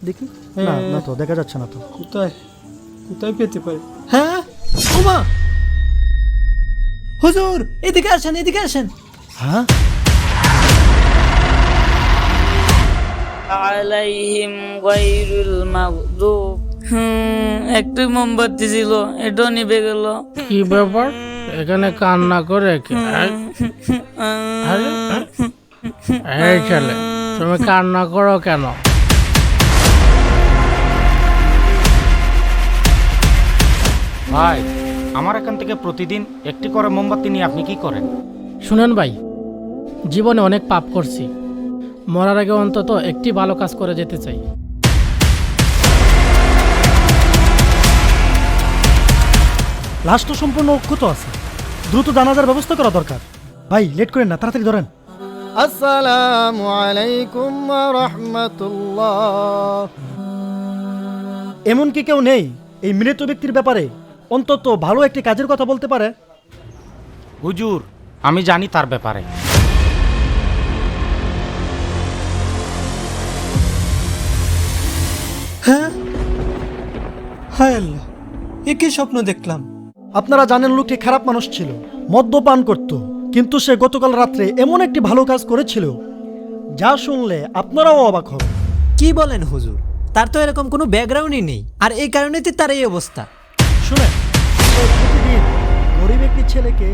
দেখি। না না তো, দেখা যাচ্ছে না তো। কোথায় কোথায় পেতে পারি? হ্যাঁ ওমা, হুজুর এদিকে আসেন, এদিকে আসেন। হ্যাঁ, আলাইহিম গায়রুল মাগদুব। একটু মোমবাতি ছিল, এটাও নিভে গেল। কি ব্যাপার, এখানে কান্না করে কে? আরে, এই ছেলে, তুমি কান্না করো কেন? ভাই, আমার এখান থেকে প্রতিদিন একটি করে মোমবাতি নিয়ে আপনি কি করেন? শুনেন ভাই, জীবনে অনেক পাপ করছি, মরার আগে অন্তত একটি ভালো কাজ করে যেতে চাই। লাশ তো সম্পূর্ণ অক্ষত আছে, দ্রুত জানাজার ব্যবস্থা করা দরকার। ভাই লেট করেন না, তাড়াতাড়ি ধরেন। আসসালামু আলাইকুম ওয়া রাহমাতুল্লাহ। এমন কি কেউ নেই এই মৃত ব্যক্তির ব্যাপারে অন্তত ভালো একটি কাজের কথা বলতে পারে? হুজুর, আমি জানি তার ব্যাপারে। হ্যাঁ, হায় আল্লাহ, এ কি স্বপ্ন দেখলাম? আপনারা জানেন লোকটি খারাপ মানুষ ছিল, মদ্যপান করত, কিন্তু সে গতকাল রাত্রে এমন একটি ভালো কাজ করেছিল যা শুনলে আপনারাও অবাক হবেন। কি বলেন হুজুর? তার তো এরকম কোনো ব্যাকগ্রাউন্ডই নেই, আর এই কারণেই তো তার এই অবস্থা। শুনেন, সে প্রতিদিন গরিব একটি ছেলেকে